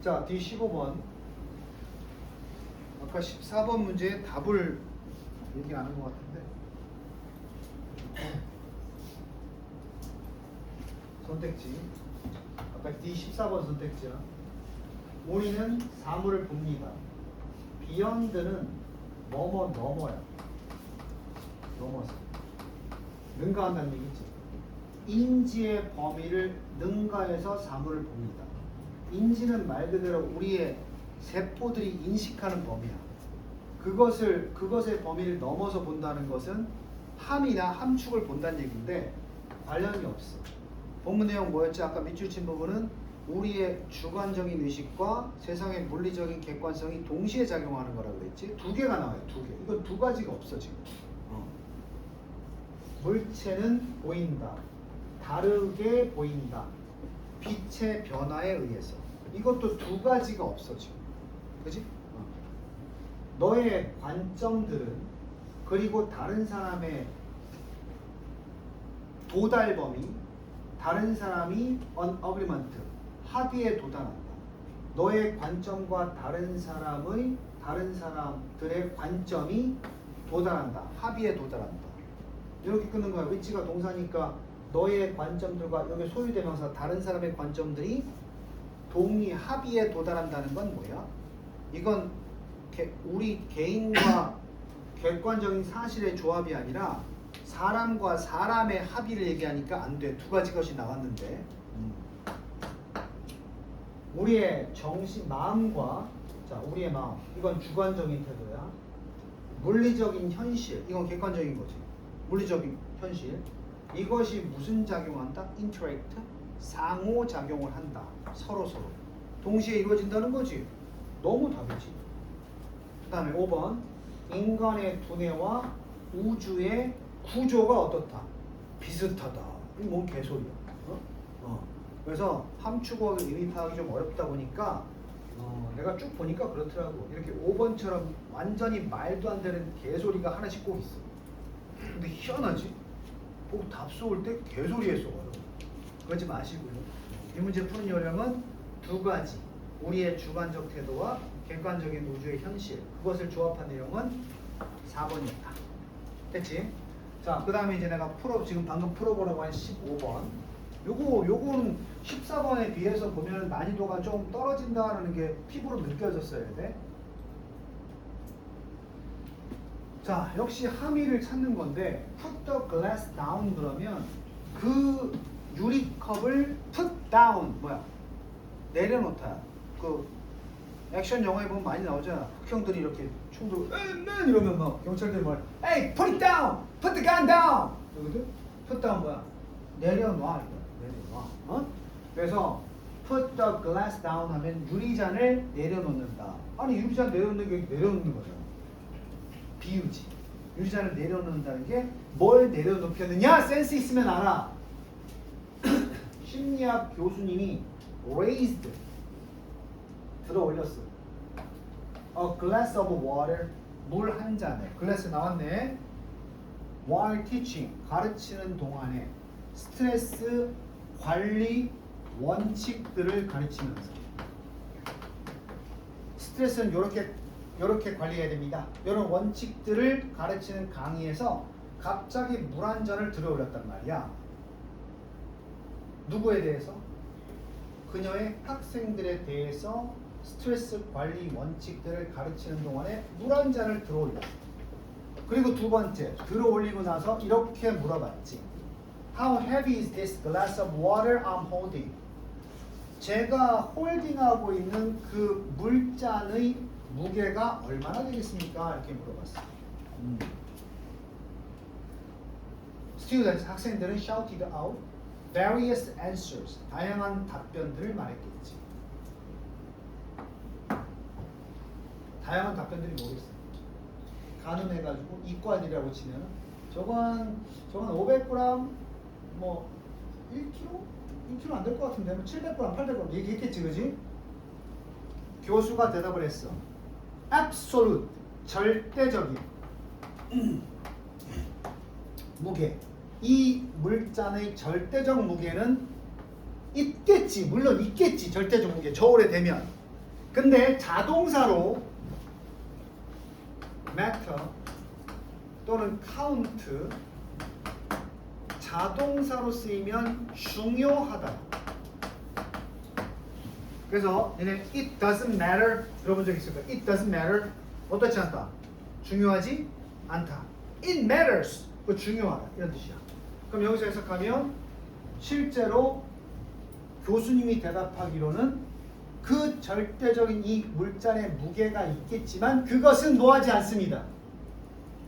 자, 뒤 15번. 아까 14번 문제의 답을 얘기 안 한 것 같은데. 선택지. 아까 뒤 14번 선택지야. 우리는 사물을 봅니다. beyond는 뭐뭐 넘어야. 넘어서. 능가한다는 얘기지. 인지의 범위를 능가해서 사물을 봅니다. 인지는 말 그대로 우리의 세포들이 인식하는 범위야. 그것의 범위를 넘어서 본다는 것은 함이나 함축을 본다는 얘기인데 관련이 없어. 본문 내용 뭐였지? 아까 밑줄 친 부분은 우리의 주관적인 의식과 세상의 물리적인 객관성이 동시에 작용하는 거라고 그랬지? 두 개가 나와요. 두 개. 이건 두 가지가 없어 지금. 물체는 보인다. 다르게 보인다. 빛의 변화에 의해서. 이것도 두 가지가 없어 지금. 그지? 너의 관점들은 그리고 다른 사람의 도달 범위, 다른 사람이 on agreement, 합의에 도달한다. 너의 관점과 다른 사람들의 관점이 도달한다. 합의에 도달한다. 이렇게 끊는 거야. 위치가 동사니까 너의 관점들과 여기 소유대명사 다른 사람의 관점들이 동의 합의에 도달한다는 건 뭐야? 이건 우리 개인과 객관적인 사실의 조합이 아니라 사람과 사람의 합의를 얘기하니까 안 돼. 두 가지 것이 나왔는데 우리의 정신, 마음과 우리의 마음 이건 주관적인 태도야. 물리적인 현실 이건 객관적인 거지. 물리적인 현실 이것이 무슨 작용한다? interact 상호작용을 한다. 서로서로 동시에 이루어진다는 거지. 너무 답이지. 그 다음에 5번 인간의 두뇌와 우주의 구조가 어떻다? 비슷하다. 이게 뭔 개소리야. 그래서 함축어의 의미 파악이 좀 어렵다 보니까 내가 쭉 보니까 그렇더라고. 이렇게 5번처럼 완전히 말도 안 되는 개소리가 하나씩 꼭 있어. 근데 희한하지? 꼭 답 쏘을 때 개소리에 쏘아요. 그러지 마시고요. 이 문제 푸는 요령은 두 가지. 우리의 주관적 태도와 객관적인 우주의 현실. 그것을 조합한 내용은 4번이었다. 됐지? 자, 그 다음에 이제 내가 지금 방금 풀어보라고 한 15번. 요거는 14번에 비해서 보면 난이도가 좀 떨어진다는 게 피부로 느껴졌어야 돼. 자, 역시 함의를 찾는 건데 put the glass down 그러면 그 유리컵을 put down 뭐야? 내려놓다. 그 액션 영화에 보면 많이 나오잖아. 흑형들이 이렇게 총 들고 이러면 막 경찰들이 말 Hey, put it down! Put the gun down! 여기도 put down 뭐야? 내려놔. 내려놔. 그래서 put the glass down 하면 유리잔을 내려놓는다. 아니 유리잔 내려놓는 게 내려놓는 거잖아. 비유지. 유리잔을 내려놓는다는 게 뭘 내려놓겠느냐? 센스 있으면 알아. 심리학 교수님이 raised 들어 올렸어. A glass of water 물 한 잔에 glass 나왔네. While teaching 가르치는 동안에 스트레스 관리 원칙들을 가르치면서 스트레스는 요렇게 관리해야 됩니다. 이런 원칙들을 가르치는 강의에서 갑자기 물 한 잔을 들어 올렸단 말이야. 누구에 대해서? 그녀의 학생들에 대해서 스트레스 관리 원칙들을 가르치는 동안에 물 한 잔을 들어 올렸어. 그리고 두 번째, 들어 올리고 나서 이렇게 물어봤지. How heavy is this glass of water I'm holding? 제가 홀딩하고 있는 그 물잔의 무게가 얼마나 되겠습니까? 이렇게 물어봤어. Students, 학생들은 shouted out. various answers. 다양한 답변들을 말했겠지. 다양한 답변들이 뭐겠어? 가늠해가지고 이과들이라고 치면 저건 500g 뭐 1kg? 1kg 안 될 것 같은데 700g, 800g 얘기했겠지, 그지? 교수가 대답을 했어. absolute, 절대적인 무게. 이 물잔의 절대적 무게는 있겠지. 물론 있겠지. 절대적 무게. 저울에 대면. 근데 자동사로 matter 또는 count 자동사로 쓰이면 중요하다. 그래서 얘네 it doesn't matter 들어본 적 있을 거야. it doesn't matter 어떻지 않다. 중요하지 않다. it matters 그 중요하다 이런 뜻이야. 그럼 여기서 해석하면 실제로 교수님이 대답하기로는 그 절대적인 이 물잔의 무게가 있겠지만 그것은 뭐하지 않습니다.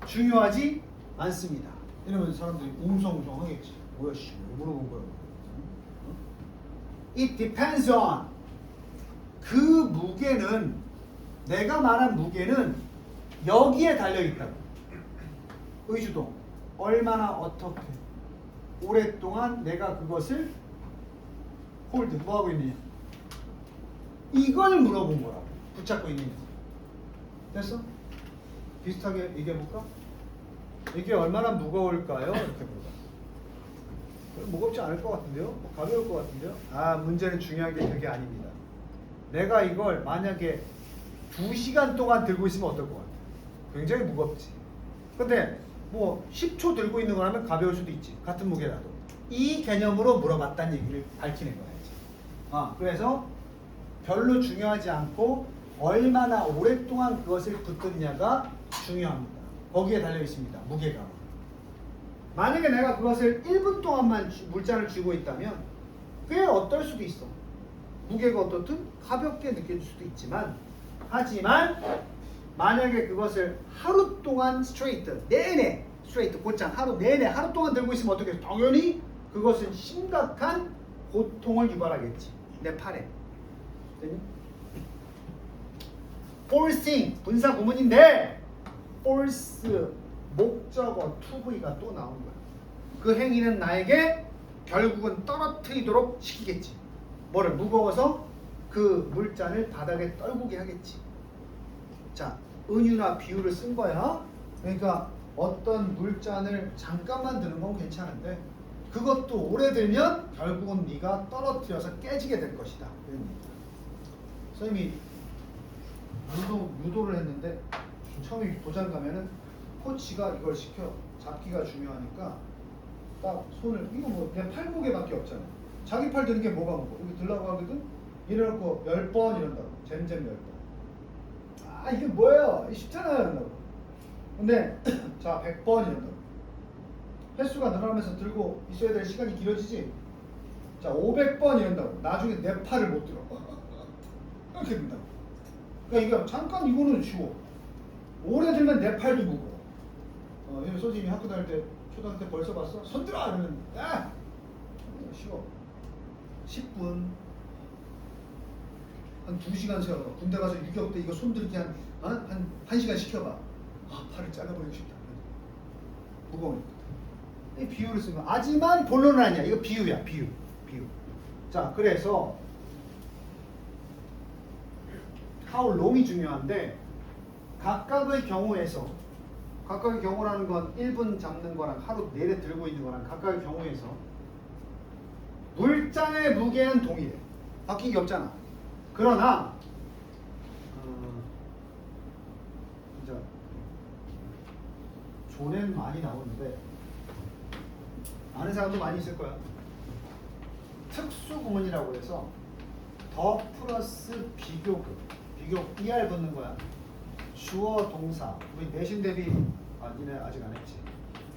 중요하지 않습니다. 이러면 사람들이 웅성웅성 하겠지. 뭐야 씨 물어본 거야. It depends on 그 무게는 내가 말한 무게는 여기에 달려있다고. 의주동 얼마나 어떻게 오랫동안 내가 그것을 홀드 뭐하고 있느냐 이걸 물어본 거라고. 붙잡고 있느냐. 됐어? 비슷하게 얘기해볼까? 이게 얼마나 무거울까요? 이렇게 물어봐. 무겁지 않을 것 같은데요? 뭐 가벼울 것 같은데요? 아, 문제는 중요한 게 그게 아닙니다. 내가 이걸 만약에 2시간 동안 들고 있으면 어떨 것 같아? 굉장히 무겁지. 근데 뭐 10초 들고 있는 거라면 가벼울 수도 있지. 같은 무게라도. 이 개념으로 물어봤다는 얘기를 밝히는 거야지. 그래서 별로 중요하지 않고 얼마나 오랫동안 그것을 붙들냐가 중요합니다. 거기에 달려 있습니다. 무게가. 만약에 내가 그것을 1분 동안만 물잔을 쥐고 있다면 그게 어떨 수도 있어. 무게가 어떻든 가볍게 느껴질 수도 있지만 하지만 만약에 그것을 하루 동안 스트레이트 내내 스트레이트 곧장 하루 내내 하루 동안 들고 있으면 어떻게 해요? 당연히 그것은 심각한 고통을 유발하겠지. 내 팔에. forcing 분사 구문인데 force 목적어 toV가 또 나온 거야. 그 행위는 나에게 결국은 떨어뜨리도록 시키겠지. 뭐를 무거워서 그 물잔을 바닥에 떨구게 하겠지. 자, 은유나 비유를 쓴 거야. 그러니까 어떤 물잔을 잠깐만 드는 건 괜찮은데 그것도 오래 들면 결국은 네가 떨어뜨려서 깨지게 될 것이다. 선생님이 유도를 했는데 처음에 도장 가면은 코치가 이걸 시켜. 잡기가 중요하니까 딱 손을 이거 뭐 내 팔목에밖에 없잖아. 자기 팔 드는 게 뭐가 무거워? 이거 들라고 하거든. 이래놓고 10번 이런다고. 잼잼 10번. 아 이게 뭐예요? 이게 쉽잖아요 이런다고. 근데 자 100번 이런다고. 횟수가 늘어나면서 들고 있어야 될 시간이 길어지지. 자 500번 이런다고. 나중에 내 팔을 못 들어. 이렇게 된다고. 그러니까 이거 잠깐 이거는 쉬워. 오래 들면 내 팔도 무거워. 선생님이 학교 다닐 때 초등학교 때 벌써 봤어? 손 들어! 이러면 야! 쉬워. 10분 한 2시간 세워봐. 군대 가서 유격 때 이거 손 들기 한 1시간 시켜봐. 팔을 잘라버리고 싶다. 무거우니까. 이 비유를 쓰면 하지만 본론은 아니야. 이거 비유야. 비유. 자, 그래서 how long이 중요한데 각각의 경우라는 건 1분 잡는 거랑 하루 내내 들고 있는 거랑 각각의 경우에서 물잔의 무게는 동일해. 바뀐 게 없잖아. 그러나 진짜 조는 많이 나오는데 아는 사람도 많이 있을 거야. 특수구문이라고 해서 더 플러스 비교급 ER 붙는 거야. 주어 동사. 우리 내신 대비 니네 아직 안 했지.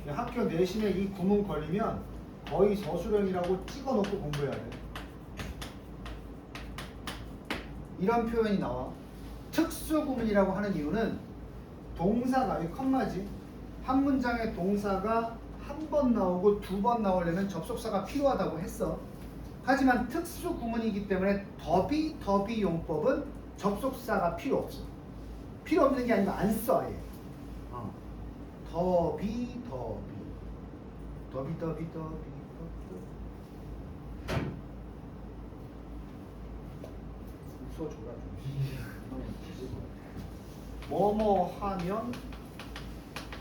학교 내신에 이 구문 걸리면 거의 서술형이라고 찍어놓고 공부해야 돼. 이런 표현이 나와. 특수구문이라고 하는 이유는 동사가 이 컴마지 한 문장의 동사가 한 번 나오고 두 번 나오려면 접속사가 필요하다고 했어. 하지만 특수 구문이기 때문에 더비 용법은 접속사가 필요 없어. 필요 없는 게 아니고 안 써. 아예. 더비 웃어줘라 좀. 뭐뭐 하면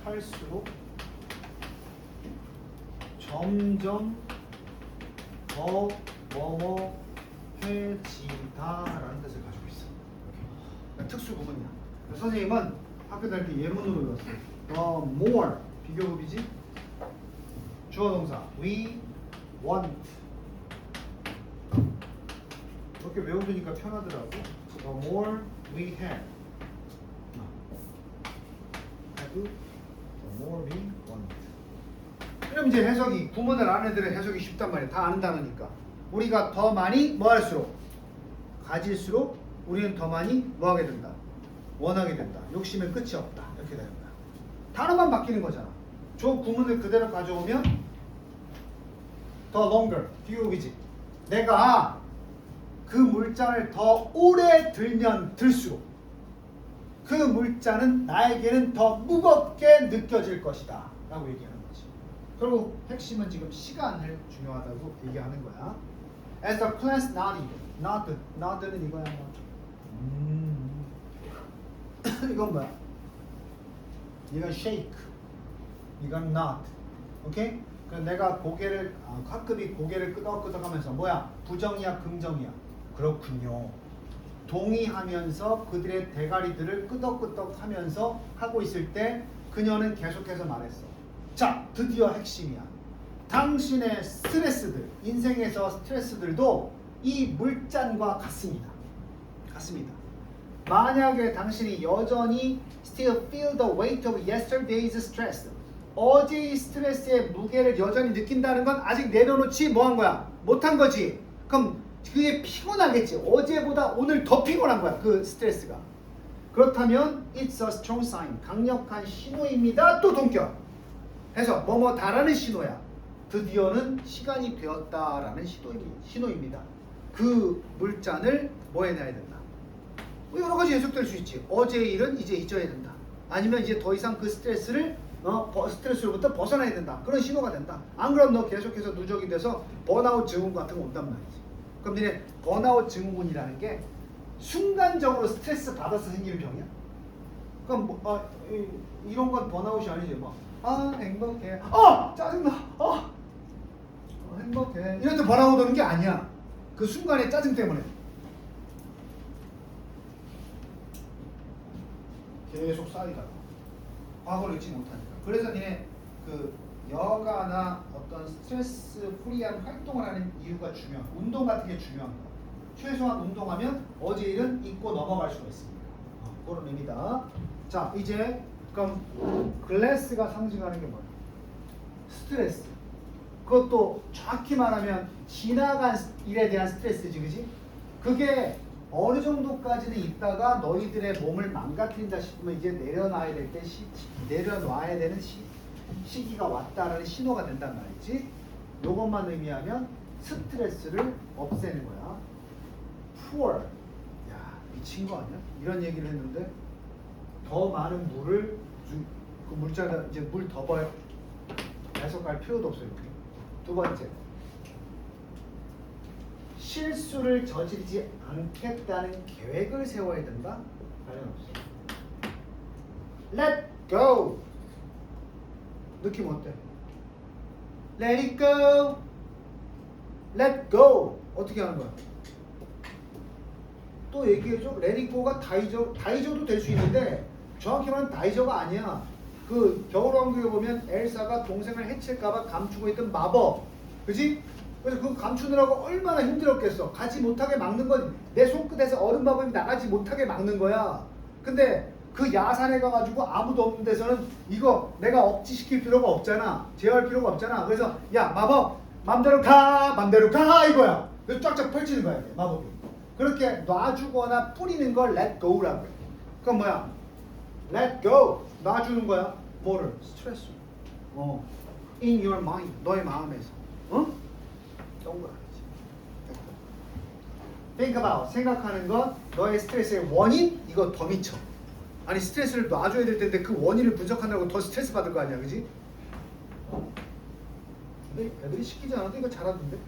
할수록 점점 더 뭐뭐해지다라는 뜻을 가지고 있어. 그러니까 특수 구문이야. 선생님은 학교 다닐 때 예문으로 외웠어요. The more 비교급이지. 주어 동사 we want. 이렇게 외워두니까 편하더라고. The more we have. the more we want. 그럼 이제 해석이 구문을 아는 애들은 해석이 쉽단 말이야. 다 아는 단어니까. 우리가 더 많이 뭐 할수록 가질수록 우리는 더 많이 뭐 하게 된다. 원하게 된다. 욕심의 끝이 없다. 이렇게 되는 거야. 단어만 바뀌는 거잖아. 저 구문을 그대로 가져오면 더 longer 비교급이지. 내가 그 물잔을 더 오래 들면 들수록 그 물잔은 나에게는 더 무겁게 느껴질 것이다 라고 얘기하는 거지. 그리고 핵심은 지금 시간을 중요하다고 얘기하는 거야. As the class nodd는 이거야. 이건 뭐야? 이건 shake, 이건 nod. 오케이? 그럼 내가 고개를 학급이 고개를 끄덕끄덕하면서 뭐야? 부정이야, 긍정이야? 그렇군요. 동의하면서 그들의 대가리들을 끄덕끄덕하면서 하고 있을 때 그녀는 계속해서 말했어. 자, 드디어 핵심이야. 당신의 스트레스들, 인생에서 스트레스들도 이 물잔과 같습니다. 만약에 당신이 여전히 still feel the weight of yesterday's stress, 어제의 스트레스의 무게를 여전히 느낀다는 건 아직 내려놓지 뭐한 거야? 못한 거지. 그럼 그게 피곤하겠지. 어제보다 오늘 더 피곤한 거야. 그 스트레스가. 그렇다면 it's a strong sign. 강력한 신호입니다. 또 동격. 해서 뭐뭐다라는 신호야. 드디어는 시간이 되었다라는 신호입니다. 그 물잔을 뭐 해놔야 된다. 여러 가지 해석될 수 있지. 어제의 일은 이제 잊어야 된다. 아니면 이제 더 이상 그 스트레스로부터 벗어나야 된다. 그런 신호가 된다. 안 그럼 너 계속해서 누적이 돼서 번아웃 증후군 같은 거 온단 말이지. 그럼 니네 번아웃 증후군이라는 게 순간적으로 스트레스 받아서 생기는 병이야? 그럼 이런 건 번아웃이 아니지. 행복해. 짜증나. 행복해. 이럴 때 번아웃 오는 게 아니야. 그 순간의 짜증 때문에. 계속 쌓이다가 과거를 잊지 못하니까. 그래서 니네 그 여가나 어떤 스트레스 프리한 활동을 하는 이유가 중요한, 운동 같은 게 중요한 거야. 최소한 운동하면 어제 일은 잊고 넘어갈 수가 있습니다. 그런 의미다. 자, 이제 그럼 글래스가 상징하는 게 뭐야? 스트레스. 그것도 정확히 말하면 지나간 일에 대한 스트레스지, 그지? 그게 어느 정도까지는 있다가 너희들의 몸을 망가뜨린다 싶으면 이제 내려놔야 될 때 내려놔야 되는 시기가 왔다라는 신호가 된단 말이지. 요것만 의미하면 스트레스를 없애는 거야. Pour. 야, 미친 거 아니야? 이런 얘기를 했는데 더 많은 물을 그 물자가 이제 물 더 버려. 해석할 필요도 없어요. 두 번째. 실수를 저지르지 않겠다는 계획을 세워야 된다? 관련 없어. Let go. 느낌 어때? Let it go. Let go. 어떻게 하는 거야? 또 얘기해줘. Let it go가 다이저도 될 수 있는데 정확히 말하면 다이저가 아니야. 그 겨울왕국에 보면 엘사가 동생을 해칠까봐 감추고 있던 마법. 그지? 그래서 그거 감추느라고 얼마나 힘들었겠어. 가지 못하게 막는 건 내 손끝에서 얼음 마법이 나가지 못하게 막는 거야. 근데 그 야산에 가가지고 아무도 없는 데서는 이거 내가 억지시킬 필요가 없잖아. 제어할 필요가 없잖아. 그래서 야 마법 맘대로 가 이거야. 그래서 쫙쫙 펼치는 거야 이게, 마법이. 그렇게 놔주거나 뿌리는 걸 let go라고 해. 그건 뭐야? let go. 놔주는 거야. 뭐를? 스트레스. in your mind. 너의 마음에서. 어? 동그라미지. Think about. 생각하는 것. 너의 스트레스의 원인. 이거 더 미쳐. 아니 스트레스를 놔줘야 될 텐데 그 원인을 분석한다고 더 스트레스 받을 거 아니야, 그지? 근데 애들이 시키지 않아도 이거 잘하던데.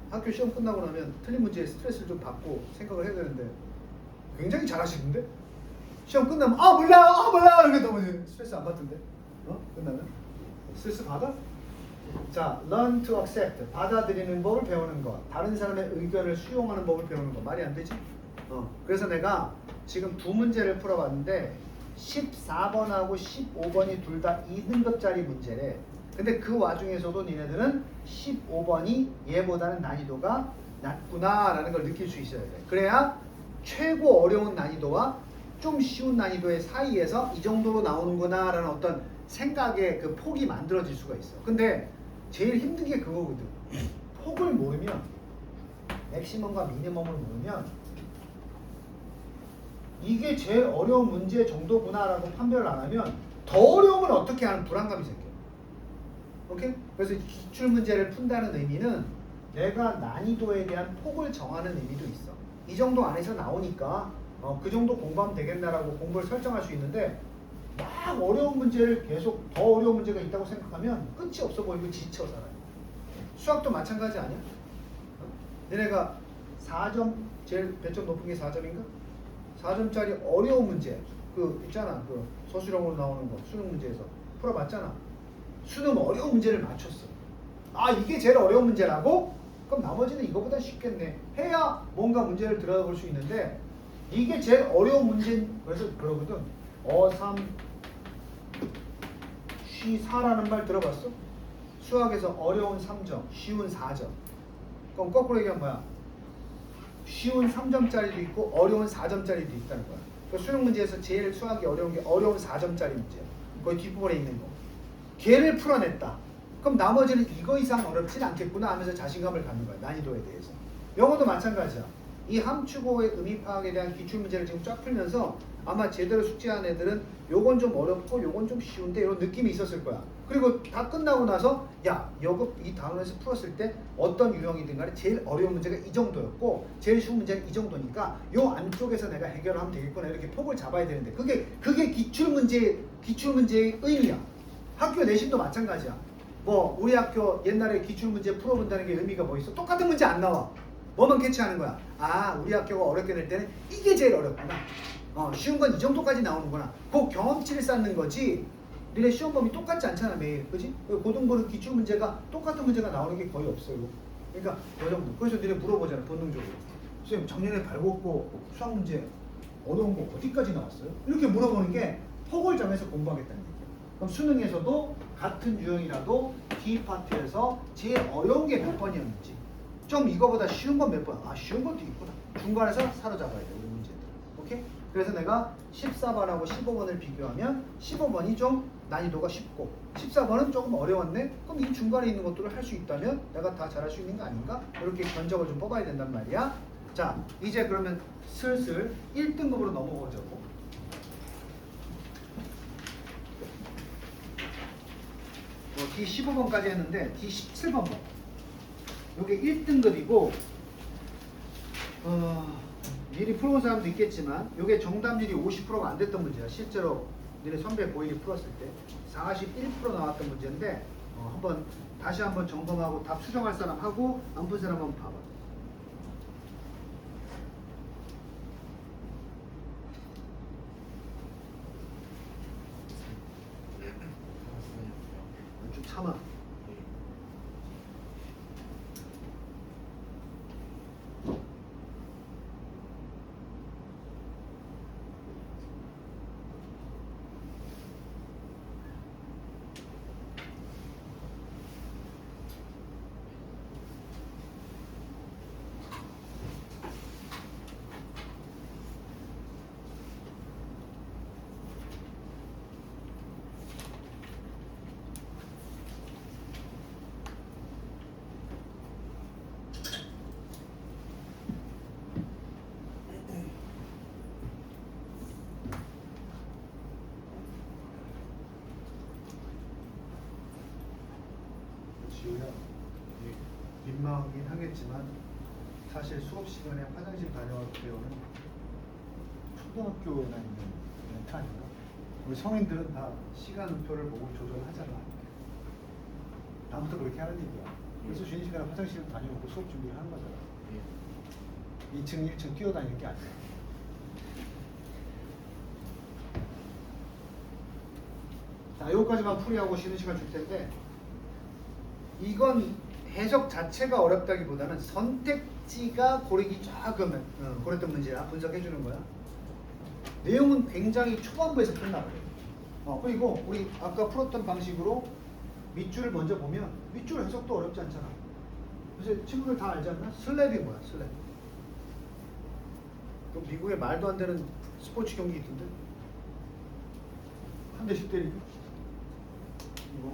학교 시험 끝나고 나면 틀린 문제에 스트레스를 좀 받고 생각을 해야 되는데 굉장히 잘하시는데? 시험 끝나면 몰라 이렇게 너무 스트레스 안 받던데? 끝나면? 스트레스 받아? 자, learn to accept. 받아들이는 법을 배우는 것. 다른 사람의 의견을 수용하는 법을 배우는 것. 말이 안 되지? 그래서 내가 지금 두 문제를 풀어봤는데 14번하고 15번이 둘 다 2등급짜리 문제래. 근데 그 와중에서도 니네들은 15번이 얘보다는 난이도가 낮구나라는 걸 느낄 수 있어야 돼. 그래야 최고 어려운 난이도와 좀 쉬운 난이도의 사이에서 이 정도로 나오는구나라는 어떤 생각의 그 폭이 만들어질 수가 있어. 근데 제일 힘든 게 그거거든. 폭을 모르면, 맥시멈과 미니멈을 모르면 이게 제일 어려운 문제 정도구나라고 판별을 안 하면 더 어려움을 어떻게 하는 불안감이 생겨. 오케이? 그래서 기출 문제를 푼다는 의미는 내가 난이도에 대한 폭을 정하는 의미도 있어. 이 정도 안에서 나오니까 그 정도 공부하면 되겠나라고 공부를 설정할 수 있는데 막 어려운 문제를 계속 더 어려운 문제가 있다고 생각하면 끝이 없어 보이고 지쳐 살아요. 수학도 마찬가지 아니야? 너네가 4점 제일 배점 높은 게 4점인가? 4점짜리 어려운 문제 그 있잖아. 그 서술형으로 나오는 거 수능 문제에서 풀어봤잖아. 수능 어려운 문제를 맞췄어. 이게 제일 어려운 문제라고? 그럼 나머지는 이거보다 쉽겠네 해야 뭔가 문제를 들어볼 수 있는데 이게 제일 어려운 문제. 그래서 그러거든. 3, 쉬 4라는 말 들어봤어? 수학에서 어려운 3점, 쉬운 4점. 그럼 거꾸로 얘기하면 뭐야? 쉬운 3점짜리도 있고 어려운 4점짜리도 있다는 거야. 그 수능 문제에서 제일 수학이 어려운 게 어려운 4점짜리 문제야. 거기 뒷부분에 있는 거. 걔를 풀어냈다. 그럼 나머지는 이거 이상 어렵진 않겠구나 하면서 자신감을 갖는 거야. 난이도에 대해서. 영어도 마찬가지야. 이 함축어의 의미 파악에 대한 기출문제를 지금 쫙 풀면서 아마 제대로 숙제한 애들은 요건 좀 어렵고 요건 좀 쉬운데 이런 느낌이 있었을 거야. 그리고 다 끝나고 나서 요거 이 단원에서 풀었을 때 어떤 유형이든 간에 제일 어려운 문제가 이 정도였고 제일 쉬운 문제는 이 정도니까 요 안쪽에서 내가 해결을 하면 되겠구나 이렇게 폭을 잡아야 되는데 그게 기출문제의 의미야. 학교 내신도 마찬가지야. 뭐 우리 학교 옛날에 기출문제 풀어본다는 게 의미가 뭐 있어? 똑같은 문제 안 나와. 뭐만 캐치하는 거야? 우리 학교가 어렵게 낼 때는 이게 제일 어렵구나. 쉬운 건 이 정도까지 나오는구나. 그 경험치를 쌓는 거지. 니네 시험 범위 똑같지 않잖아 매일, 그지? 고등부는 기출 문제가 똑같은 문제가 나오는 게 거의 없어요. 그러니까 그 정도. 그래서 니네 물어보잖아 본능적으로. 선생님 작년에 발고고 수학 문제 어려운 거 어디까지 나왔어요? 이렇게 물어보는 게 폭을 정해서 공부하겠다는 얘기야. 그럼 수능에서도 같은 유형이라도 D 파트에서 제일 어려운 게 몇 번이었는지, 좀 이거보다 쉬운 건 몇 번, 쉬운 것도 있구나. 중간에서 사로잡아야 돼 우리 문제들. 오케이? 그래서 내가 14번하고 15번을 비교하면 15번이 좀 난이도가 쉽고 14번은 조금 어려웠네? 그럼 이 중간에 있는 것들을 할 수 있다면 내가 다 잘할 수 있는 거 아닌가? 이렇게 견적을 좀 뽑아야 된단 말이야. 자, 이제 그러면 슬슬 1등급으로 넘어가자고. D15번까지 했는데 D17번 봐. 이게 1등급이고 미리 풀어본 사람도 있겠지만 이게 정답률이 50%가 안 됐던 문제야. 실제로 너네 선배 고1이 풀었을 때 41% 나왔던 문제인데 다시 한번 점검하고 답 수정할 사람 하고 안 푼 사람 한번 봐봐. 좀 참아. 하겠지만 사실 수업 시간에 화장실 다녀올 배우는 초등학교에나 있는 멘트 아닌가? 우리 성인들은 다 시간표를 보고 조절하잖아. 다음부터 그렇게 하는 얘기야. 그래서 쉬는 시간에 화장실 다녀오고 수업 준비를 하는 거잖아. 2층 1층 뛰어다니는 게 아니야. 자, 요거까지만 풀이하고 쉬는 시간 줄 텐데, 이건 해석 자체가 어렵다기보다는 선택지가 고르기 조금 고랬던 문제야. 분석해 주는 거야. 내용은 굉장히 초반부에서 끝나버려요. 그리고 우리 아까 풀었던 방식으로 밑줄을 먼저 보면 밑줄 해석도 어렵지 않잖아. 그래서 친구들 다 알지 않나? 슬랩이 뭐야? 슬랩. 그 미국에 말도 안 되는 스포츠 경기 있던데 한 대씩 때리고 이거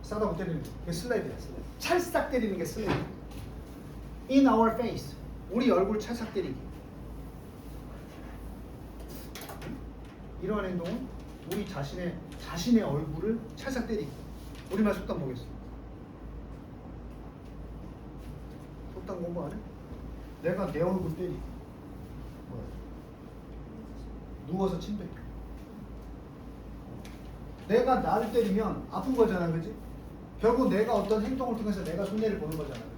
싸다고 때리는 게 그게 슬랩이야. 슬랩. 찰싹 때리는 게 슬랩. In our face. 우리 얼굴 찰싹 때리기. 이러한 행동은 우리 자신의 얼굴을 찰싹 때리기. 우리말 속담 보겠어. 속담 공부 안 해? 내가 내 얼굴 때리기. 뭐야? 누워서 침 뱉기. 내가 나를 때리면 아픈 거잖아, 그지? 결국 내가 어떤 행동을 통해서 내가 손해를 보는 거잖아, 그지?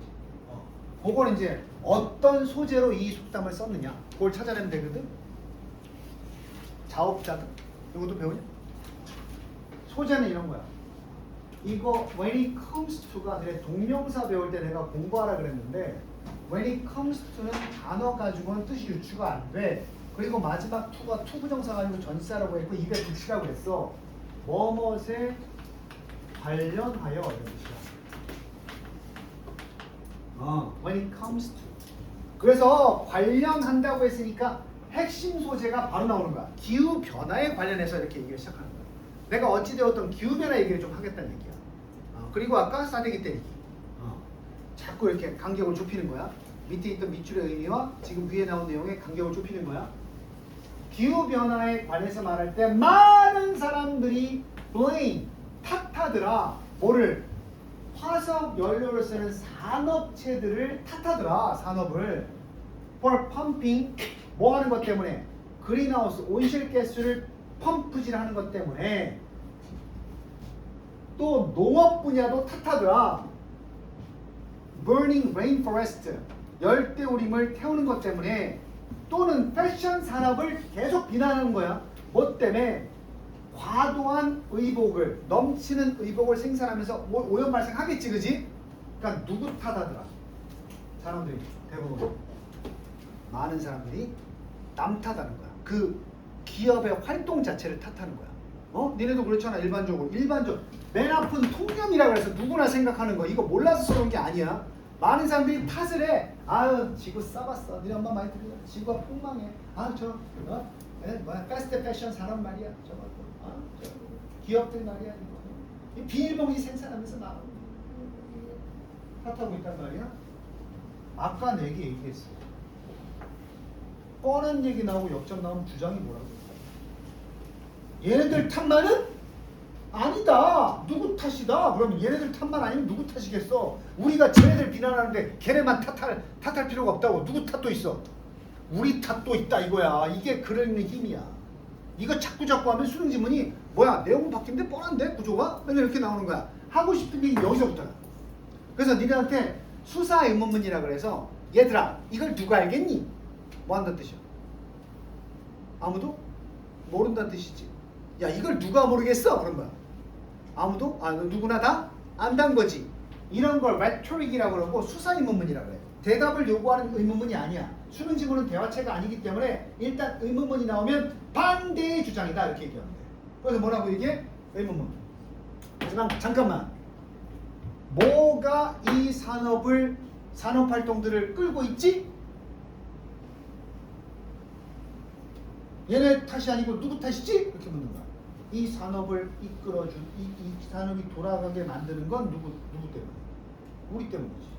그걸 이제 어떤 소재로 이 속담을 썼느냐, 그걸 찾아내면 되거든. 자업자득, 이것도 배우냐? 소재는 이런 거야. 이거 when it comes to가 그래 동명사 배울 때 내가 공부하라 그랬는데 when it comes to는 단어 가지고는 뜻이 유추가 안 돼. 그리고 마지막 to가 투부정사 가지고 전치사라고 했고 입에 붙이라고 했어. 뭐뭇에 관련하여 이런 뜻이야. when it comes to. 그래서 관련한다고 했으니까 핵심 소재가 바로 나오는 거야. 기후 변화에 관련해서 이렇게 얘기를 시작하는 거야. 내가 어찌되었던 기후 변화 얘기를 좀 하겠다는 얘기야. 그리고 아까 싸대기 때리기. 자꾸 이렇게 간격을 좁히는 거야. 밑에 있던 밑줄의 의미와 지금 위에 나온 내용의 간격을 좁히는 거야. 기후 변화에 관해서 말할 때 많은 사람들이 blame, 탓하더라. 뭐를? 화석 연료를 쓰는 산업체들을 탓하더라. 산업을 for pumping 뭐 하는 것 때문에? 그린하우스 온실가스를 펌프질하는 것 때문에. 또 농업 분야도 탓하더라. burning rainforest 열대우림을 태우는 것 때문에. 또는 패션 산업을 계속 비난하는 거야. 뭐 때문에? 과도한 의복을, 넘치는 의복을 생산하면서 오염 발생하겠지, 그지? 그러니까 누구 탓하더라? 사람들이 대부분 많은 사람들이 남 탓하는 거야. 그 기업의 활동 자체를 탓하는 거야. 니네도 그렇잖아. 일반적으로 맨 아픈 통념이라 그래서 누구나 생각하는 거. 이거 몰라서 그런 게 아니야. 많은 사람들이 탓을 해. 아유, 지구 싸봤어. 니네 엄마 많이 들으냐? 지구가 폭망해. 패스트 패션 산업 말이야. 저거 기업들 말이야. 이거 이 비닐봉지 생산하면서 나오는 탓하고 있단 말이야. 아까 내게 얘기했어. 뻔한 얘기 나오고 역적 나오면 주장이 뭐라고? 얘네들 탓만은 아니다. 누구 탓이다. 그러면 얘네들 탓만 아니면 누구 탓이겠어? 우리가 쟤네들 비난하는데 걔네만 탓할 필요가 없다고. 누구 탓도 있어. 우리 탓도 있다 이거야. 이게 글을 읽는 힘이야. 이거 자꾸 하면 수능 지문이 뭐야? 내용 바뀐데 뻔한데 구조가? 맨날 이렇게 나오는 거야. 하고 싶은 게 여기서부터야. 그래서 니네한테 수사 의문문이라 그래서 얘들아 이걸 누가 알겠니? 뭐 한다는 뜻이야? 아무도? 모른다는 뜻이지. 야 이걸 누가 모르겠어? 그런 거야. 아무도? 누구나 다 안단 거지. 이런 걸 rhetoric이라고 그러고 수사 의문문이라고 그래. 대답을 요구하는 의문문이 아니야. 수능 지문은 대화체가 아니기 때문에 일단 의문문이 나오면 반대의 주장이다 이렇게 얘기하는 거야. 그래서 뭐라고 얘기해? 의문문. 하지만 잠깐만. 뭐가 이 산업활동들을 끌고 있지? 얘네 탓이 아니고 누구 탓이지? 이렇게 묻는 거야. 이 산업을 이끌어준 이 산업이 돌아가게 만드는 건 누구 때문에? 우리 때문이지.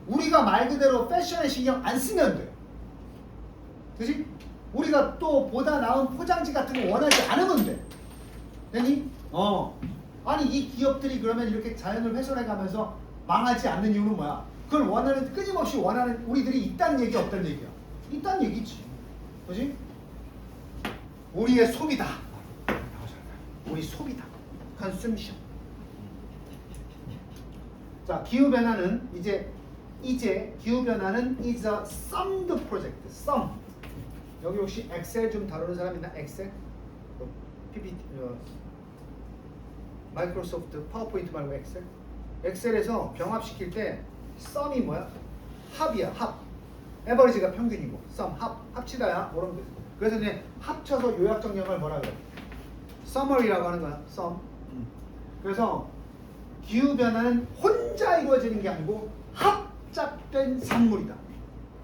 우리가 말 그대로 패션에 신경 안 쓰면 돼. 그치? 우리가 또 보다 나은 포장지 같은 거 원하지 않으면 돼. 되니? 아니 이 기업들이 그러면 이렇게 자연을 훼손해가면서 망하지 않는 이유는 뭐야? 그걸 원하는 끊임없이 원하는 우리들이 있다는 얘기 없다는 얘기야. 있다는 얘기지. 그렇지? 우리의 소비다. 우리 소비다. consumption. 자, 기후 변화는 이제 기후 변화는 is a summed project. sum. 여기 혹시 엑셀 좀 다루는 사람 있나? 엑셀? PPT 마이크로소프트 파워포인트 말고 엑셀? 엑셀에서 병합시킬 때 썸이 뭐야? 합이야. 합. 에버리지가 평균이고 썸 합치다야. 모르면 돼. 그래서 이제 합쳐서 요약 정령을 뭐라 그래? summary라고 하는 거야. sum. 그래서 기후 변화는 혼자 이루어지는 게 아니고 합작된 산물이다.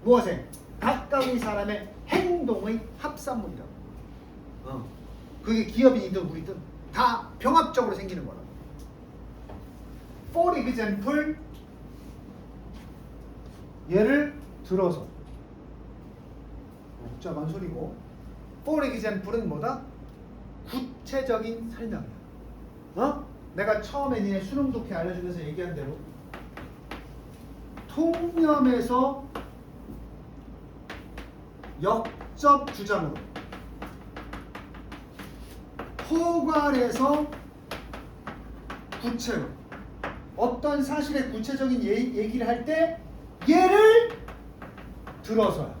무엇에? 각각의 사람의 행동의 합산물이다. 그게 기업인이든 우리든 다 병합적으로 생기는 거라. For example, 예를 들어서 복잡한 소리고 For example은 뭐다? 구체적인 설명이야. 내가 처음에 니네 수능 독해 알려주면서 얘기한 대로 통념에서 역접 주장으로 포괄해서 구체로 어떤 사실의 구체적인 얘기를 할 때 예를 들어서야.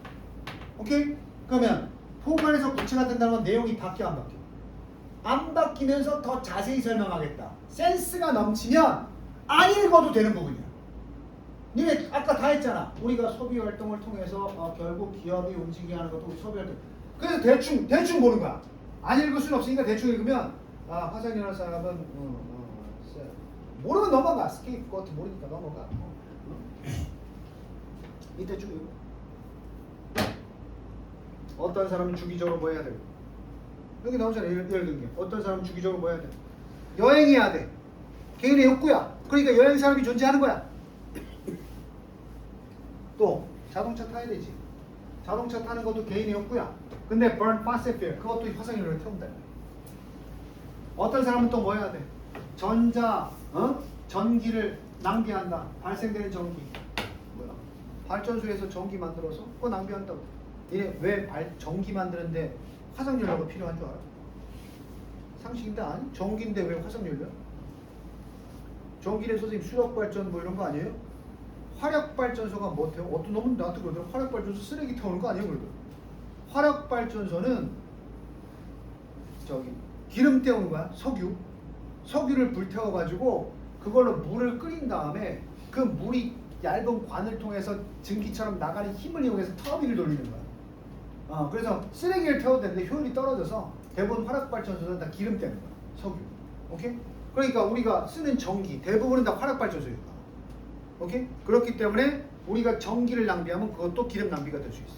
오케이? 그러면 포괄해서 구체가 된다는 건 내용이 바뀌어 안 바뀌어? 안 바뀌면서 더 자세히 설명하겠다. 센스가 넘치면 안 읽어도 되는 부분이야. 니네 아까 다 했잖아. 우리가 소비 활동을 통해서 결국 기업이 움직이게 하는 것도 우리 소비 활동. 그래서 대충 보는 거야. 안 읽을 수는 없으니까 대충 읽으면 화상이라는 사람은 모르면 넘어가. 스케이프 것도 모르니까 넘어가. 이때 쭉 읽어. 어떤 사람은 주기적으로 뭐 해야 돼? 여기 나오잖아. 예를 들게. 어떤 사람은 주기적으로 뭐 해야 돼? 여행해야 돼. 개인의 욕구야. 그러니까 여행 사람이 존재하는 거야. 또 자동차 타야 되지. 자동차 타는 것도 개인의 욕구야. 근데 burn fossil fuel 그것도 화석연료를 태운다. 어떤 사람은 또 뭐 해야 돼? 전기를 낭비한다. 발생되는 전기. 뭐야? 발전소에서 전기 만들어서 그거 낭비한다고. 얘네 왜 전기 만드는데 화석연료가 필요한 줄 알아? 상식인데 아니? 전기인데 왜 화석연료야? 전기를 선생님 수력발전 뭐 이런 거 아니에요? 화력발전소가 뭐 태워? 어떤 놈은 나한테 그러더라고. 화력발전소 쓰레기 태우는 거 아니에요? 그러더라고. 화력발전소는 기름 태우는 거야. 석유를 불태워가지고 그걸로 물을 끓인 다음에 그 물이 얇은 관을 통해서 증기처럼 나가는 힘을 이용해서 터빈을 돌리는 거야. 그래서 쓰레기를 태워도 되는데 효율이 떨어져서 대부분 화력발전소는 다 기름 때는 거야. 석유. 오케이? 그러니까 우리가 쓰는 전기 대부분은 다 화력발전소니까. 오케이? 그렇기 때문에 우리가 전기를 낭비하면 그것도 기름 낭비가 될 수 있어.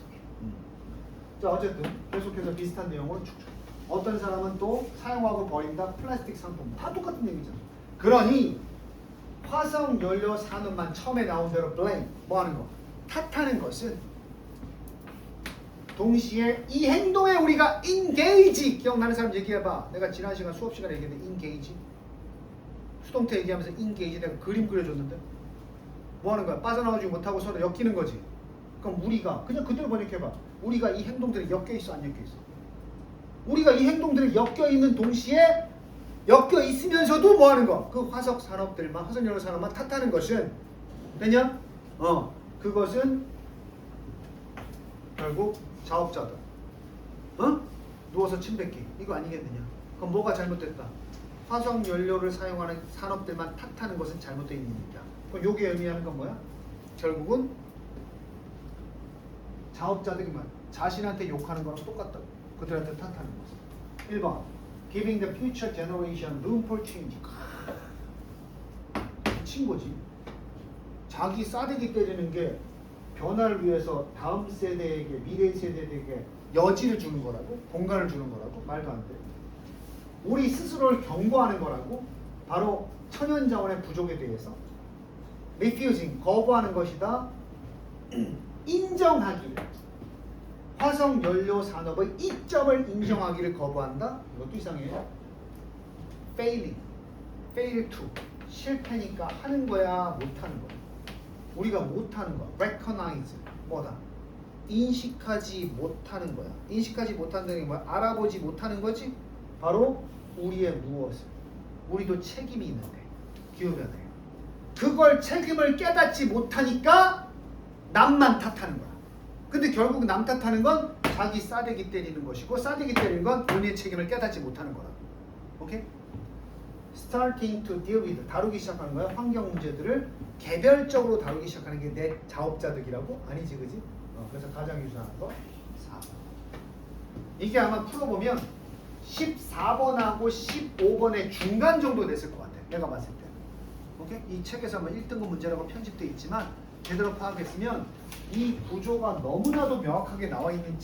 자, 어쨌든 계속해서 비슷한 내용으로 쭉쭉. 어떤 사람은 또 사용하고 버린다. 플라스틱 상품. 다 똑같은 얘기잖아. 그러니 화석연료 산업만 처음에 나온 대로 blame 뭐 하는 거? 탓하는 것은 동시에 이 행동에 우리가 engage 기억나는 사람 얘기해봐. 내가 지난 시간 수업 시간에 얘기했는데 engage 수동태 얘기하면서 engage 내가 그림 그려줬는데 뭐 하는 거야? 빠져나오지 못하고 서로 엮이는 거지. 그럼 우리가 그냥 그대로 번역해봐. 우리가 이 행동들에 엮여 있어 안 엮여 있어? 우리가 이 행동들에 엮여 있는 동시에 엮여 있으면서도 뭐 하는 거? 그 화석 산업들만 화석연료 산업만 탓하는 것은 되냐? 그것은 결국 자업자들. 누워서 침 뱉기. 이거 아니겠느냐? 그럼 뭐가 잘못됐다? 화석연료를 사용하는 산업들만 탓하는 것은 잘못된 일입니다. 그럼 요게 의미하는 건 뭐야? 결국은 자업자들이만 자신한테 욕하는 거랑 똑같다고. 그들한테 탓하는 거지. 1번 Giving the future generation room for change. 미친 거지. 자기 싸대기 때리는 게 변화를 위해서 다음 세대에게 미래 세대에게 여지를 주는 거라고? 공간을 주는 거라고? 말도 안 돼. 우리 스스로를 경고하는 거라고? 바로 천연자원의 부족에 대해서 refusing, 거부하는 것이다. 인정하기를. 화석연료 산업의 이점을 인정하기를 거부한다. 이것도 이상해요. failing. fail to 실패니까 하는 거야 못하는 거야? 우리가 못하는 거야. recognize 뭐다? 인식하지 못하는 거야. 인식하지 못한다는 게 뭐야? 알아보지 못하는 거지? 바로 우리의 무엇을. 우리도 책임이 있는데 기억해야 돼. 그걸 책임을 깨닫지 못하니까 남만 탓하는 거야. 근데 결국 남 탓하는 건 자기 싸대기 때리는 것이고 싸대기 때리는 건 본인의 책임을 깨닫지 못하는 거라. 오케이? Starting to deal with 다루기 시작하는 거야. 환경 문제들을 개별적으로 다루기 시작하는 게 내 자업자득이라고? 아니지 그지? 그래서 가장 유사한 거 4번. 이게 아마 풀어보면 14번하고 15번의 중간 정도 됐을 것 같아. 내가 봤을 때. 오케이? 이 책에서 뭐 1등급 문제라고 편집되어 있지만 제대로 파악했으면 이 구조가 너무나도 명확하게 나와 있는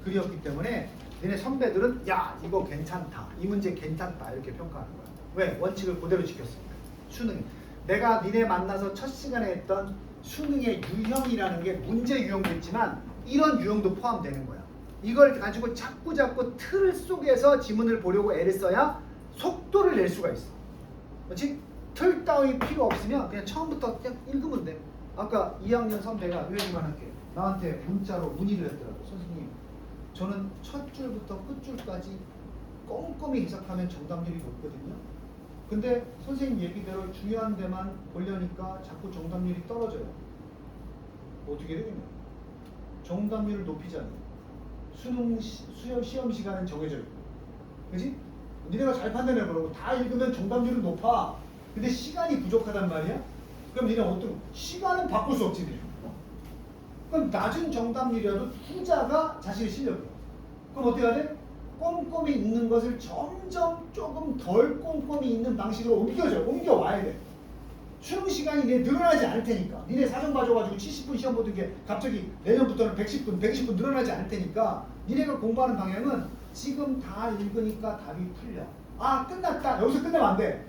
글이었기 때문에 너네 선배들은 야 이거 괜찮다. 이 문제 괜찮다. 이렇게 평가하는 거야. 왜? 원칙을 그대로 지켰습니다. 수능. 내가 니네 만나서 첫 시간에 했던 수능의 유형이라는 게 문제 유형도 있지만 이런 유형도 포함되는 거야. 이걸 가지고 자꾸 틀 속에서 지문을 보려고 애를 써야 속도를 낼 수가 있어. 그렇지? 틀 따위 필요 없으면 그냥 처음부터 그냥 읽으면 돼. 아까 2학년 선배가 이 얘기만 할게. 나한테 문자로 문의를 했더라고. 선생님, 저는 첫 줄부터 끝 줄까지 꼼꼼히 해석하면 정답률이 높거든요. 근데 선생님 얘기대로 중요한 데만 보려니까 자꾸 정답률이 떨어져요. 어떻게 되겠냐? 정답률을 높이자니 수능 시험 시간은 정해져 있고, 그렇지? 니네가 잘 판단해보라고. 다 읽으면 정답률은 높아. 근데 시간이 부족하단 말이야. 그럼 니네 어떤 시간은 바꿀 수 없지. 그럼 낮은 정답률이라도 후자가 자신의 실력이야. 그럼 어떻게 해야 돼? 꼼꼼히 읽는 것을 점점 조금 덜 꼼꼼히 읽는 방식으로 옮겨와야 돼. 수능 시간이 늘어나지 않을 테니까. 니네 사정 봐줘가지고 70분 시험 보던 게 갑자기 내년부터는 110분, 120분 늘어나지 않을 테니까 니네가 공부하는 방향은 지금 다 읽으니까 답이 풀려. 아 끝났다. 여기서 끝내면 안 돼.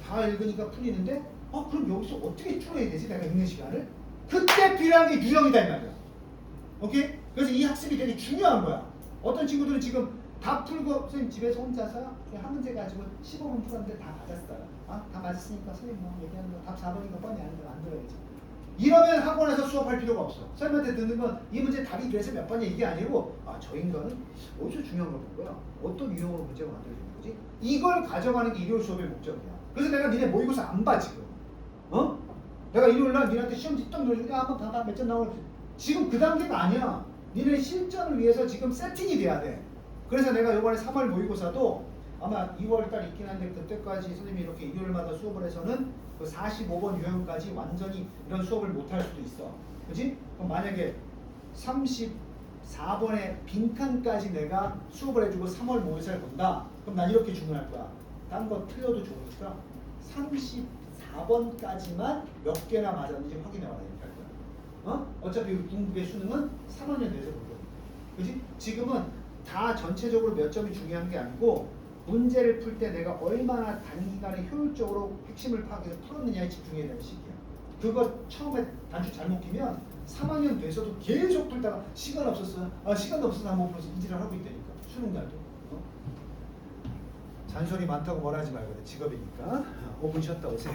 다 읽으니까 풀리는데 그럼 여기서 어떻게 줄여야 되지? 내가 읽는 시간을? 그때 필요한 게 유형이다 이 말이야. 오케이? 그래서 이 학습이 되게 중요한 거야. 어떤 친구들은 지금 다 풀고 선생님 집에서 혼자서 한 문제 가지고 15분 풀었는데 다 맞았어요. 다 맞았으니까 선생님 뭐 얘기하는 거 답 4번이니까 뻔히 아는 거 안 들어야지. 이러면 학원에서 수업할 필요가 없어. 선생님한테 듣는 건 이 문제 답이 그래서 몇 번이야 이게 아니고 저 인간은 어디서 중요한 걸 본 거야? 어떤 유형으로 문제가 만들어지는 거지? 이걸 가져가는 게 일요일 수업의 목적이야. 그래서 내가 니네 모의고사 안 봐 지금. 내가 일요일날 니네한테 시험지 딱 넣어주니까 한번 봐봐 몇 점 나오는지. 지금 그 단계가 아니야. 니네 실전을 위해서 지금 세팅이 돼야 돼. 그래서 내가 이번에 3월 모의고사도 아마 2월달 있긴 한데 그때까지 선생님이 이렇게 일요일마다 수업을 해서는 그 45번 유형까지 완전히 이런 수업을 못 할 수도 있어. 그치? 그럼 만약에 34번의 빈칸까지 내가 수업을 해주고 3월 모의고사를 본다. 그럼 난 이렇게 주문할 거야. 딴 거 틀려도 좋으니까 34번까지만 몇 개나 맞았는지 확인해봐라 이렇게 할 거야. 어차피 중국의 수능은 3학년 돼서 볼 거야. 그치? 지금은 다 전체적으로 몇 점이 중요한 게 아니고 문제를 풀 때 내가 얼마나 단기간에 효율적으로 핵심을 파악해서 풀었느냐에 집중해야 되는 시기야. 그거 처음에 단추 잘못 끼면 3학년 돼서도 계속 풀다가 시간 없었어. 시간도 없어서 한번 풀어서 이지랄 하고 있다니까. 수능 날도. 잔소리 많다고 뭐라 하지 말고 직업이니까 5분 쉬었다 오세요.